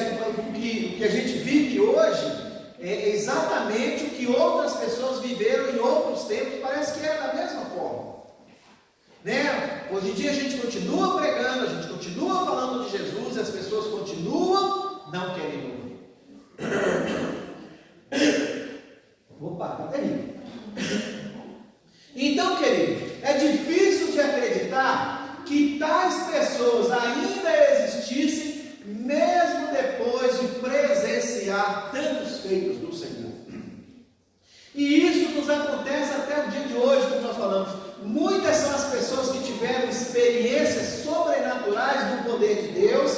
gente vive hoje é exatamente o que outras pessoas viveram em outros tempos, parece que é da mesma forma. Né? Hoje em dia a gente continua pregando, a gente continua falando de Jesus, e as pessoas continuam não querendo ouvir. Opa, está terrível. Então, querido, é difícil de acreditar que tais pessoas ainda existissem, mesmo depois de presenciar tantos feitos do Senhor. E isso nos acontece até o dia de hoje, como nós falamos. Muitas são as pessoas que tiveram experiências sobrenaturais do poder de Deus,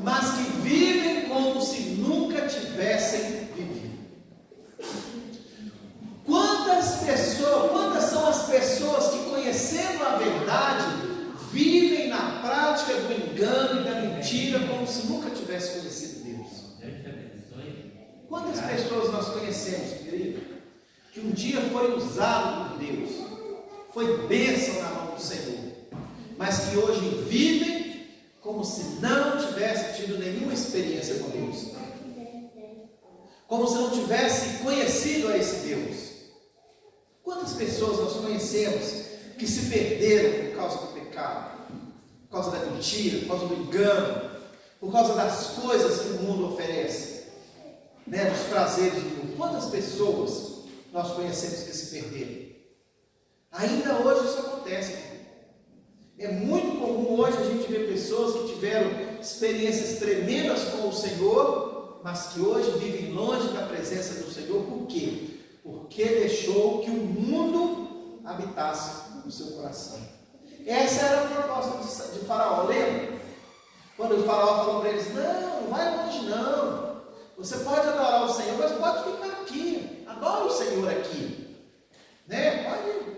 mas que vivem como se nunca tivessem vivido. Quantas são as pessoas que, conhecendo a verdade, vivem na prática do engano e da mentira como se nunca tivessem conhecido Deus? Quantas pessoas nós conhecemos, querido, que um dia foi usado por Deus, foi bênção na mão do Senhor, mas que hoje vivem como se não tivessem tido nenhuma experiência com Deus, como se não tivessem conhecido a esse Deus? Quantas pessoas nós conhecemos que se perderam por causa do pecado, por causa da mentira, por causa do engano, por causa das coisas que o mundo oferece, né, dos prazeres do mundo? Quantas pessoas nós conhecemos que se perderam? Ainda hoje isso acontece. É muito comum hoje a gente ver pessoas que tiveram experiências tremendas com o Senhor, mas que hoje vivem longe da presença do Senhor. Por quê? Porque deixou que o mundo habitasse no seu coração. Essa era a proposta de Faraó. Lembra? Quando o Faraó falou para eles, não vai longe não. Você pode adorar o Senhor, mas pode ficar aqui. Adora o Senhor aqui. Né? Pode.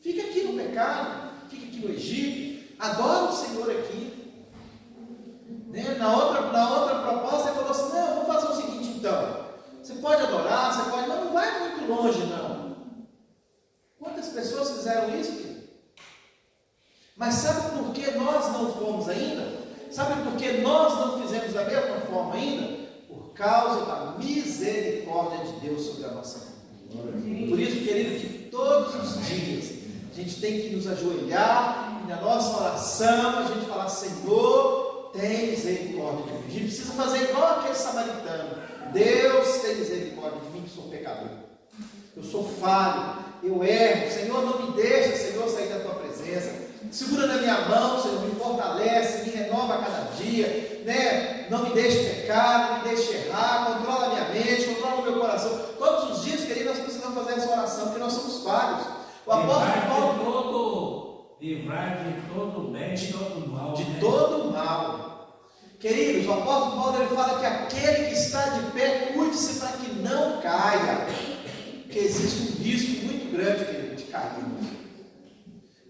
Fica aqui no pecado, fica aqui no Egito, adora o Senhor aqui. Né? Na outra proposta ele falou assim, não, vamos fazer o seguinte então, você pode adorar, você pode, mas não vai muito longe não. Quantas pessoas fizeram isso, filho? Mas sabe por que nós não fomos ainda? Sabe por que nós não fizemos da mesma forma ainda? Por causa da misericórdia de Deus sobre a nossa vida. Por isso, querido, que todos os dias a gente tem que nos ajoelhar e na nossa oração a gente falar, Senhor, tem misericórdia de mim. A gente precisa fazer igual aquele samaritano. Deus tem misericórdia de mim, que sou pecador. Eu sou falho, eu erro. Senhor, não me deixa, Senhor, sair da tua presença. Segura na minha mão, Senhor, me fortalece, me renova a cada dia, né? Não me deixe pecar, não me deixe errar, controla a minha mente, controla o meu coração. Todos os dias, querido, nós precisamos fazer essa oração, porque nós somos falhos. O apóstolo Paulo, livrar de todo bem, de todo mal. De todo mal. Queridos, o apóstolo Paulo ele fala que aquele que está de pé, cuide-se para que não caia. Porque existe um risco muito grande, querido, de cairmos.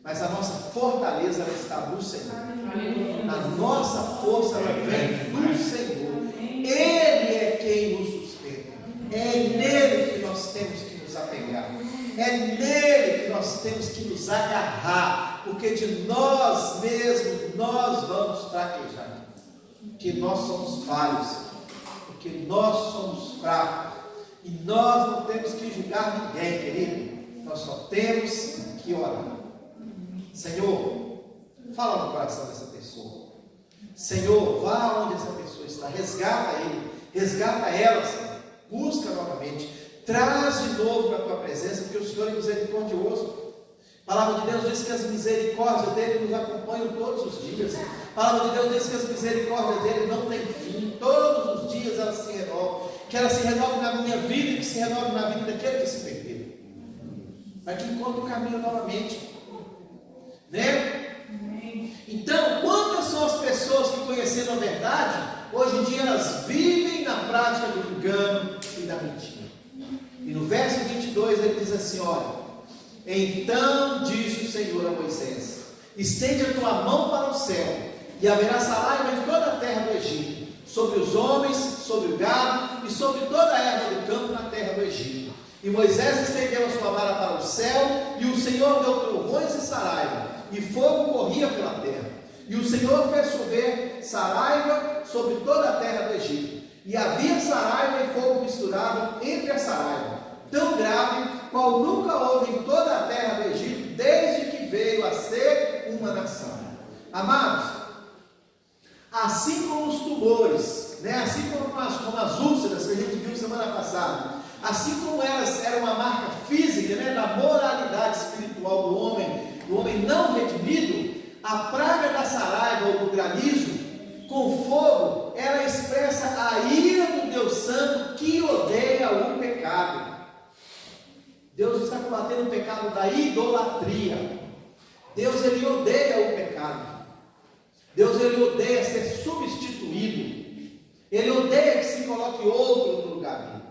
Mas a nossa fortaleza ela está no Senhor. A nossa força ela vem do Senhor. Ele é quem nos sustenta. É nele que nós temos que nos apegar. É nele que nós temos que nos agarrar. Porque de nós mesmos nós vamos fraquejar. Porque nós somos falhos. Porque nós somos fracos. E nós não temos que julgar ninguém, querido. Nós só temos que orar. Senhor, fala no coração dessa pessoa. Senhor, vá onde essa pessoa está. Resgata ele. Resgata ela, Senhor. Busca novamente. Traz de novo para a tua presença, porque o Senhor é misericordioso. A palavra de Deus diz que as misericórdias dele nos acompanham todos os dias. A palavra de Deus diz que as misericórdias dele não têm fim. Todos os dias elas se renovam. Que ela se renove na minha vida e que se renove na vida daquele que se perdeu. Para que encontre o caminho novamente. Né? Então, quantas são as pessoas que conheceram a verdade, hoje em dia elas vivem na prática do engano e da mentira. E no verso 22 ele diz assim, olha: então disse o Senhor a Moisés: estende a tua mão para o céu, e haverá saraiva em toda a terra do Egito, sobre os homens, sobre o gado, e sobre toda a erva do campo na terra do Egito. E Moisés estendeu a sua vara para o céu, e o Senhor deu trovões e saraiva, e fogo corria pela terra. E o Senhor fez chover saraiva sobre toda a terra do Egito. E havia saraiva e fogo misturado entre a saraiva, tão grave qual nunca houve em toda a terra do Egito, desde que veio a ser uma nação. Amados, assim como os tumores, né? Assim como as úlceras que a gente viu semana passada, assim como elas eram uma marca física, né, da moralidade espiritual do homem não redimido, a praga da saraiva ou do granizo com fogo, ela expressa a ira do Deus Santo que odeia o pecado. Deus está combatendo o pecado da idolatria. Deus ele odeia o pecado. Deus ele odeia ser substituído. Ele odeia que se coloque outro no lugar dele.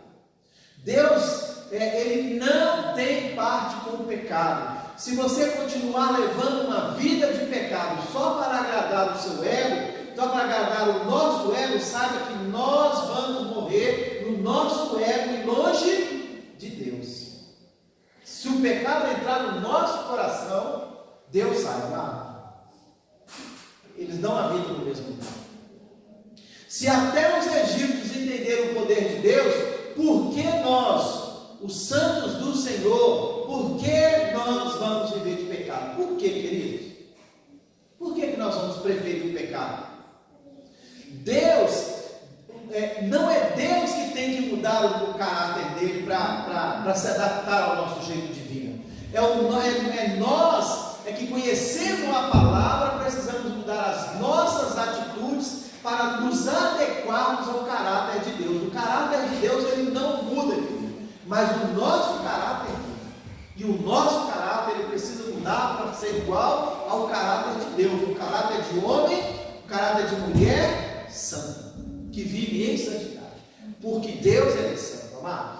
Deus ele não tem parte com o pecado. Se você continuar levando uma vida de pecado só para agradar o seu ego, só para agradar o nosso ego, saiba que nós vamos morrer no nosso ego e longe de Deus. Se o pecado entrar no nosso coração, Deus sai lá. Eles não habitam no mesmo lugar. Se até os egípcios entenderam o poder de Deus, por que nós, os santos do Senhor, por que nós vamos viver de pecado? Por que, queridos? Por que nós vamos preferir o pecado? Deus, não é Deus que tem que mudar o caráter dele para se adaptar ao nosso jeito de vida. Nós que conhecemos a palavra, precisamos mudar as nossas atitudes para nos adequarmos ao caráter de Deus. O caráter de Deus ele não muda, mas o nosso caráter muda. E o nosso caráter ele precisa mudar para ser igual ao caráter de Deus, o caráter de homem, o caráter de mulher santa, que vive em santidade, porque Deus é santo, amado.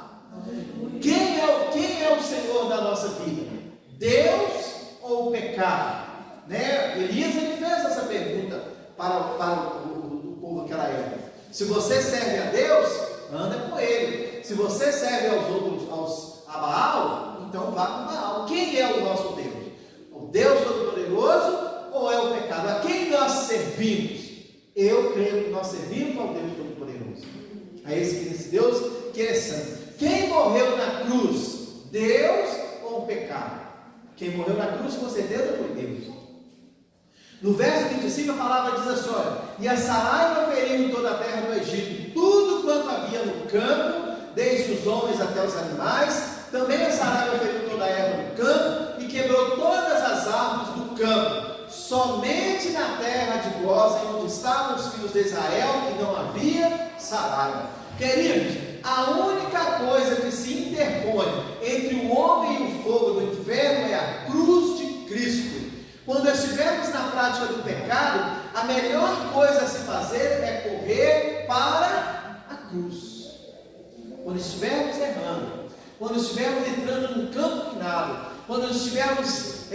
Quem é o Senhor da nossa vida? Deus ou o pecado? Né? Elias ele fez essa pergunta para o povo daquela época. Se você serve a Deus, anda com ele. Se você serve a Baal, então vá com Baal. Quem é o nosso Deus? O Deus Todo-Poderoso ou é o pecado? A quem nós servimos? Eu creio que nós servimos ao Deus Todo-Poderoso. A esse Deus que é santo. Quem morreu na cruz? Deus ou o pecado? Quem morreu na cruz com certeza foi Deus. No verso 25 a palavra diz assim: olha, e a saraiva feriu em toda a terra do Egito tudo quanto havia no campo, desde os homens até os animais. Também a saraiva feriu toda a erva do campo e quebrou todas as árvores do campo. Somente na terra de Gósen, onde estavam os filhos de Israel, que não havia saraiva. Queridos, a única coisa que se interpõe entre o homem e o fogo do inferno é a cruz de Cristo. Quando estivermos na prática do pecado, a melhor coisa a se fazer é correr para a cruz. Quando estivermos errando, quando estivermos entrando num campo minado, quando estivermos,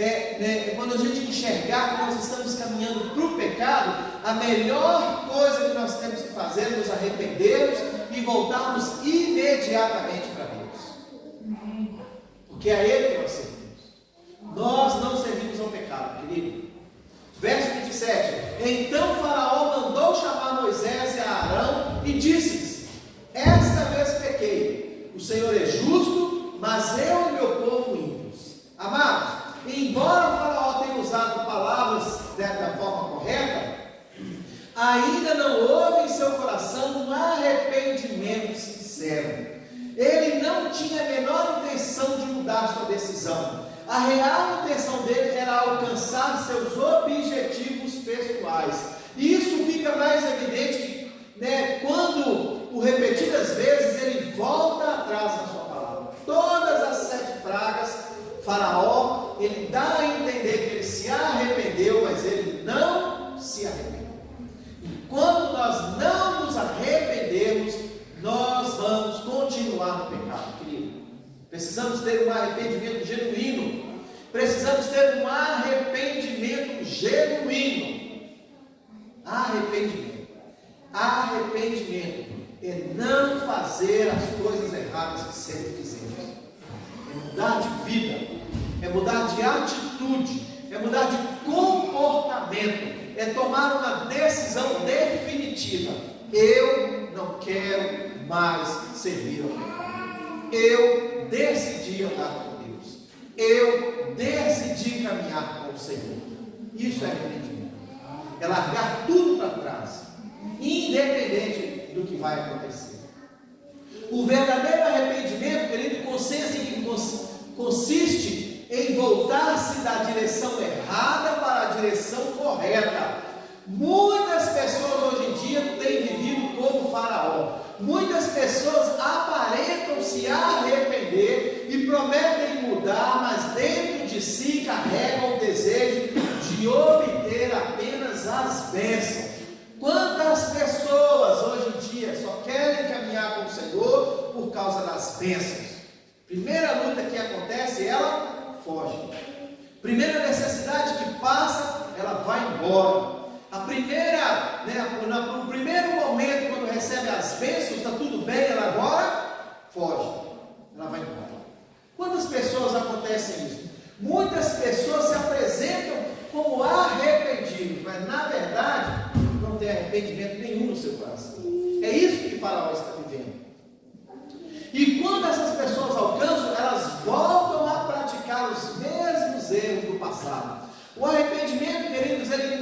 quando a gente enxergar que nós estamos caminhando para o pecado, a melhor coisa que nós temos que fazer é nos arrependermos e voltarmos imediatamente para Deus. Porque é a Ele que nós servimos. Nós não servimos ao pecado, querido. Verso 27. Então Faraó mandou chamar Moisés e Arão e disse-lhes: esta vez pequei, o Senhor é justo, mas eu e meu povo ímpios. Amados, embora o Faraó tenha usado palavras da forma correta, ainda não houve em seu coração um arrependimento sincero. Ele não tinha a menor intenção de mudar sua decisão. A real intenção dele era alcançar seus objetivos pessoais. E isso fica mais evidente quando, por repetidas vezes, ele volta atrás na sua palavra. Todas as 7 pragas, Faraó, ele dá a entender que ele se arrependeu, mas ele não se arrependeu. E quando nós não nos arrependermos, nós vamos continuar no pecado, querido. Precisamos ter um arrependimento genuíno. Precisamos ter um arrependimento genuíno. Arrependimento. Arrependimento é não fazer as coisas erradas que sempre fizemos. É mudar de vida. É mudar de atitude. É mudar de comportamento. É tomar uma decisão definitiva. Eu não quero mais servir ao pecado. Eu decidi andar com Deus. Eu decidi caminhar com o Senhor. Isso é arrependimento. É largar tudo para trás, independente do que vai acontecer. O verdadeiro arrependimento, querido, consiste em voltar-se da direção errada para a direção correta. Muitas pessoas hoje em dia têm vivido como Faraó. Muitas pessoas aparentam se arrepender e prometem mudar, mas dentro de si carregam o desejo de obter apenas as bênçãos. Quantas pessoas hoje em dia só querem caminhar com o Senhor por causa das bênçãos? Primeira luta que acontece, ela foge. Primeira necessidade que passa, ela vai embora. A primeira, no primeiro momento, quando recebe as bênçãos, está tudo bem, ela agora foge, ela vai embora. Quantas pessoas acontecem isso? Muitas pessoas se apresentam como arrependidos, mas na verdade não tem arrependimento nenhum no seu coração. É isso que Faraó está vivendo. E quando essas pessoas alcançam, elas voltam a praticar os mesmos erros do passado. O arrependimento, queridos, ele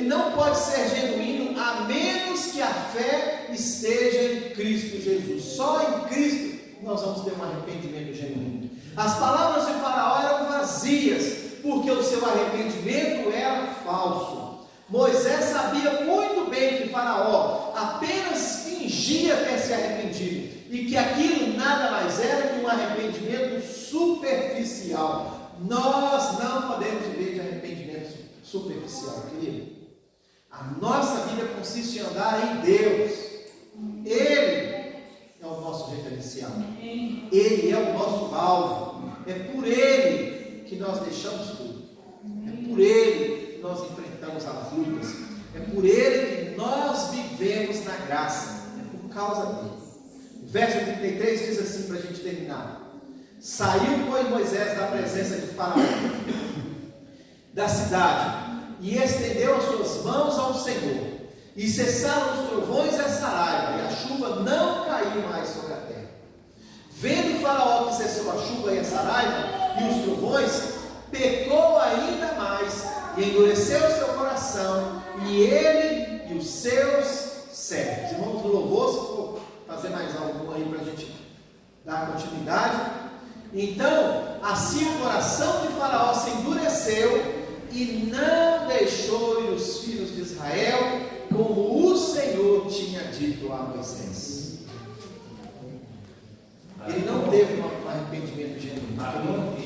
não pode ser genuíno a menos que a fé esteja em Cristo Jesus. Só em Cristo nós vamos ter um arrependimento genuíno. As palavras de Faraó eram vazias, porque o seu arrependimento era falso. Moisés sabia muito bem que Faraó apenas fingia ter se arrependido e que aquilo nada mais era que um arrependimento superficial. Nós não podemos viver de arrependimento superficial, querido. A nossa vida consiste em andar em Deus. Ele é o nosso referencial. Ele é o nosso alvo. É por Ele que nós deixamos tudo. É por Ele que nós enfrentamos as lutas. É por Ele que nós vivemos na graça. É por causa dele. O verso 33 diz assim, para a gente terminar: saiu, pois, Moisés da presença de Faraó, da cidade, e estendeu as suas mãos ao Senhor, e cessaram os trovões e a saraiva, e a chuva não caiu mais sobre a terra. Vendo Faraó que cessou a chuva e a saraiva e os trovões, pecou ainda mais, e endureceu o seu coração, e ele e os seus servos. Irmãos do louvor, se for fazer mais algum aí para a gente dar continuidade. Então, assim o coração de Faraó se endureceu e não deixou ir os filhos de Israel, como o Senhor tinha dito a Moisés. Ele não teve um arrependimento genuíno.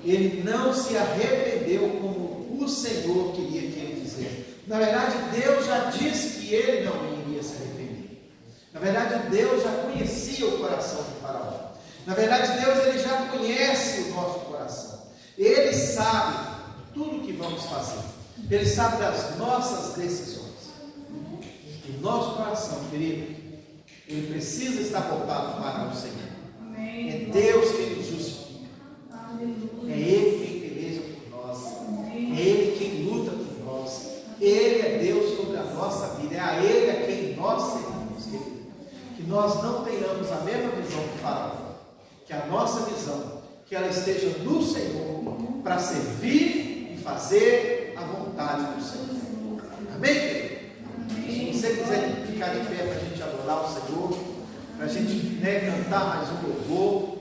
Ele não se arrependeu como o Senhor queria que ele fizesse. Na verdade, Deus já disse que ele não iria se arrepender. Na verdade, Deus já conhecia o coração de Faraó. Na verdade, Deus ele já conhece o nosso coração. Ele sabe tudo o que vamos fazer. Ele sabe das nossas decisões. E nosso coração, querido, ele precisa estar voltado para o Senhor. É Deus quem nos justifica. É Ele quem peleja por nós. É Ele quem luta por nós. Ele é Deus sobre a nossa vida. É a Ele a quem nós servimos, querido. Que nós não tenhamos a mesma visão que Faraó. Que a nossa visão, que ela esteja no Senhor, para servir e fazer a vontade do Senhor. Amém, querido? Se você quiser ficar de pé para a gente adorar o Senhor, para a gente cantar mais um louvor.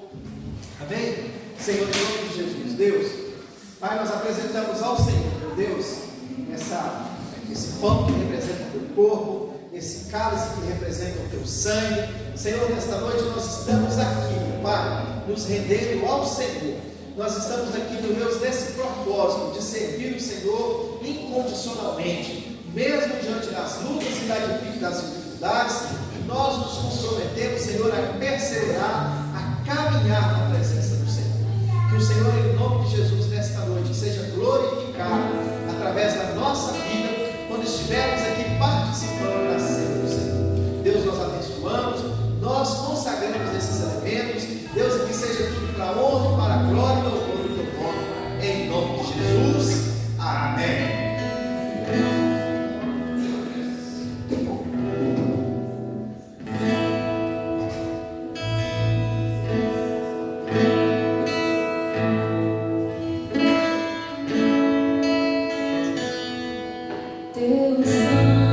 Amém? Senhor, em nome de Jesus, Deus, Pai, nós apresentamos ao Senhor, meu Deus, esse pão que representa o teu corpo, esse cálice que representa o teu sangue. Senhor, nesta noite nós estamos aqui, meu Pai, nos rendendo ao Senhor. Nós estamos aqui, meu Deus, nesse propósito de servir o Senhor incondicionalmente, mesmo diante das lutas e das dificuldades. Nós nos comprometemos, Senhor, a perseverar, a caminhar na presença do Senhor. Que o Senhor, em nome de Jesus, nesta noite, seja glorificado através da nossa vida, quando estivermos aqui participando da ceia do Senhor. Deus, nós abençoamos, nós consagramos esses elementos. Deus, que seja tudo para a honra e para a glória e louvor do teu nome, em nome de Jesus. Amém. Teu sangue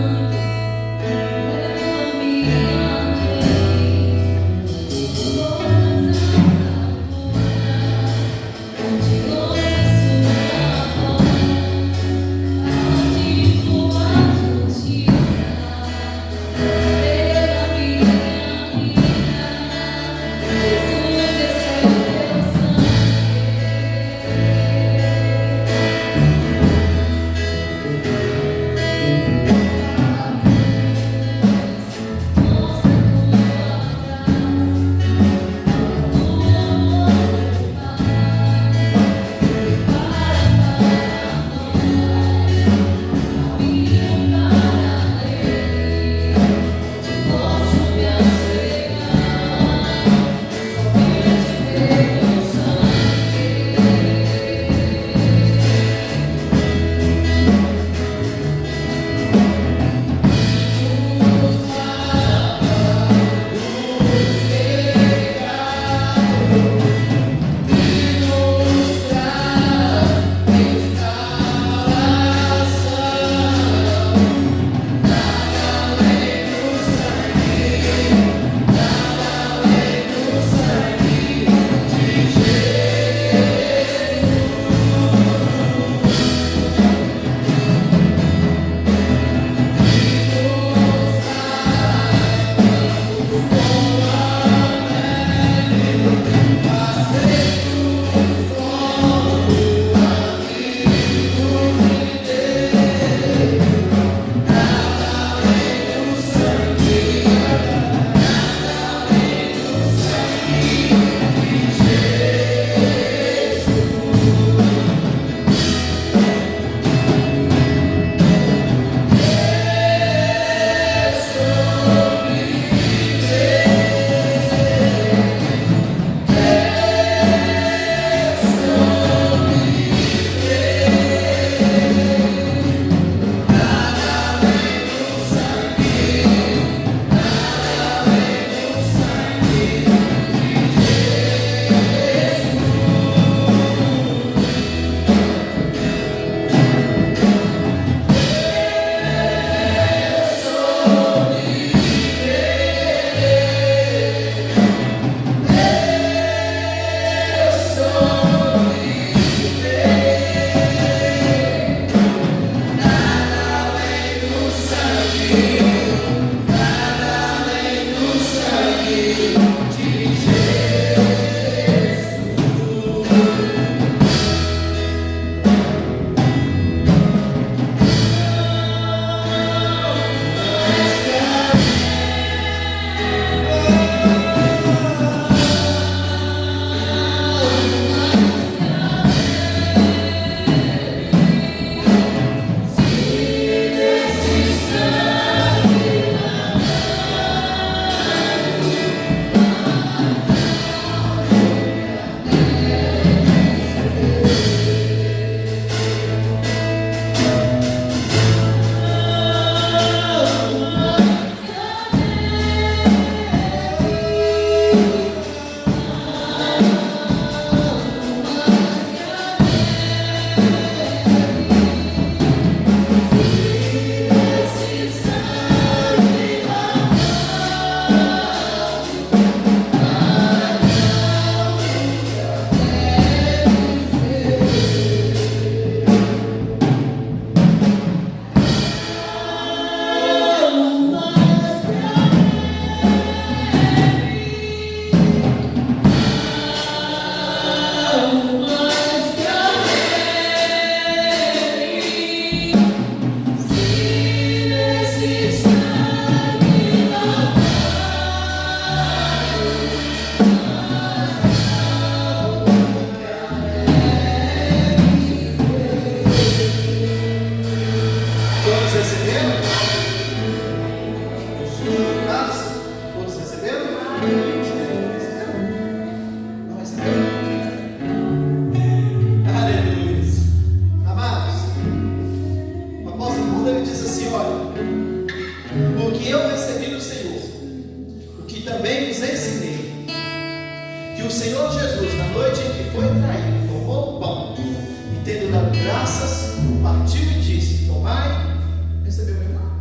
Jesus, na noite em que foi traído, tomou o pão e, tendo dado graças, partiu e disse: tomai, recebeu meu irmão?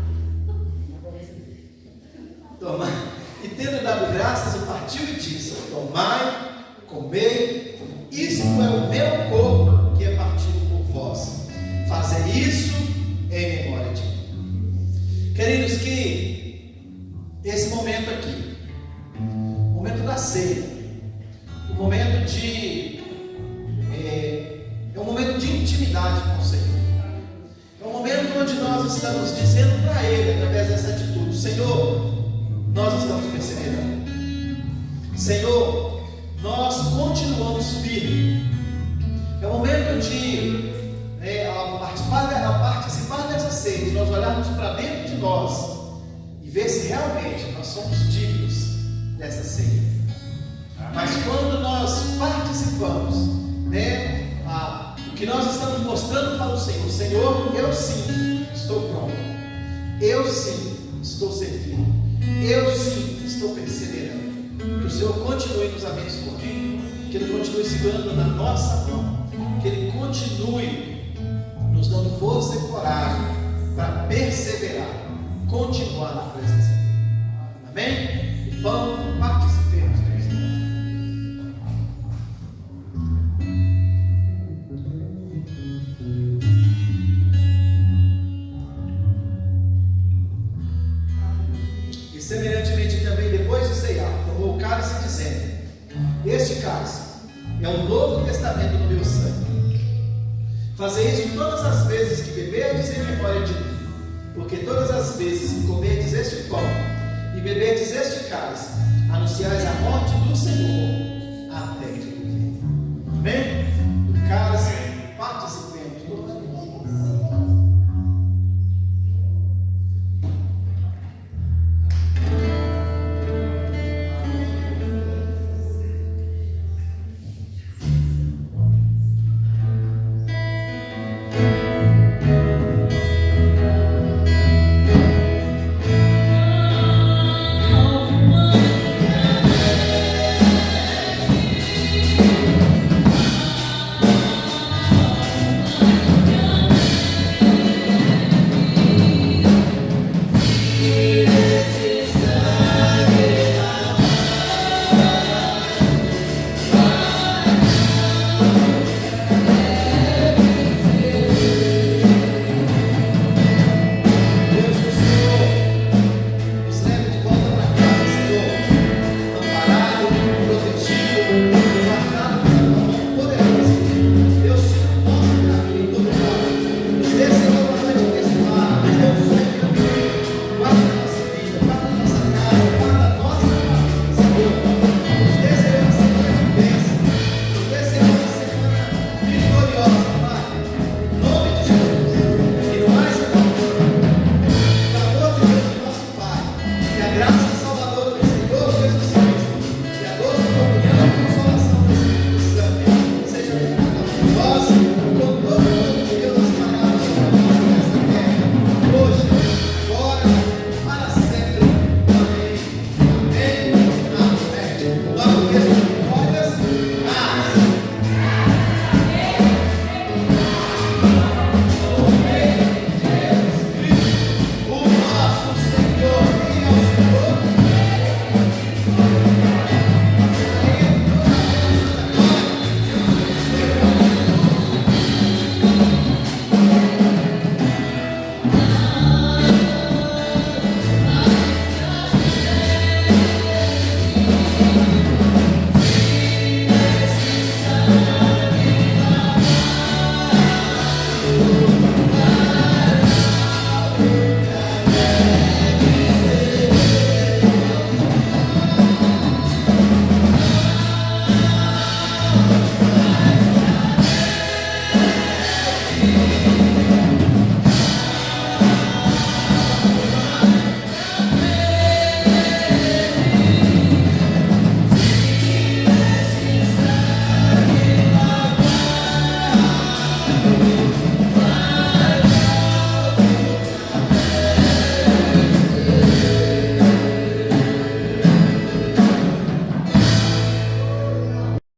Tomai, e tendo dado graças, partiu e disse: tomai, comei, isto é o meu corpo que é partido por vós, fazei isso em memória de mim. Queridos, que esse momento aqui, o momento da ceia, o momento é um momento de intimidade com o Senhor. É um momento onde nós estamos dizendo para Ele, através dessa atitude: Senhor, nós estamos perseverando. Senhor, nós continuamos firmes. É um momento de participar dessa ceia, de nós olharmos para dentro de nós e ver se realmente nós somos dignos dessa ceia. Mas quando nós participamos, o que nós estamos mostrando para o Senhor: Senhor, eu sim estou pronto, eu sim estou servindo, eu sim estou perseverando. Que o Senhor continue nos abençoando, que Ele continue segurando na nossa mão, que Ele continue nos dando força e coragem para perseverar, continuar na presença dEle. Amém? Então, participemos disso. E semelhantemente também, depois de ceiar, tomou o cálice, dizendo: este cálice é o novo testamento do meu sangue. Fazei isso todas as vezes que beberdes em memória de mim, porque todas as vezes que comerdes este pão e beberdes este cálice, anunciais a morte do Senhor até que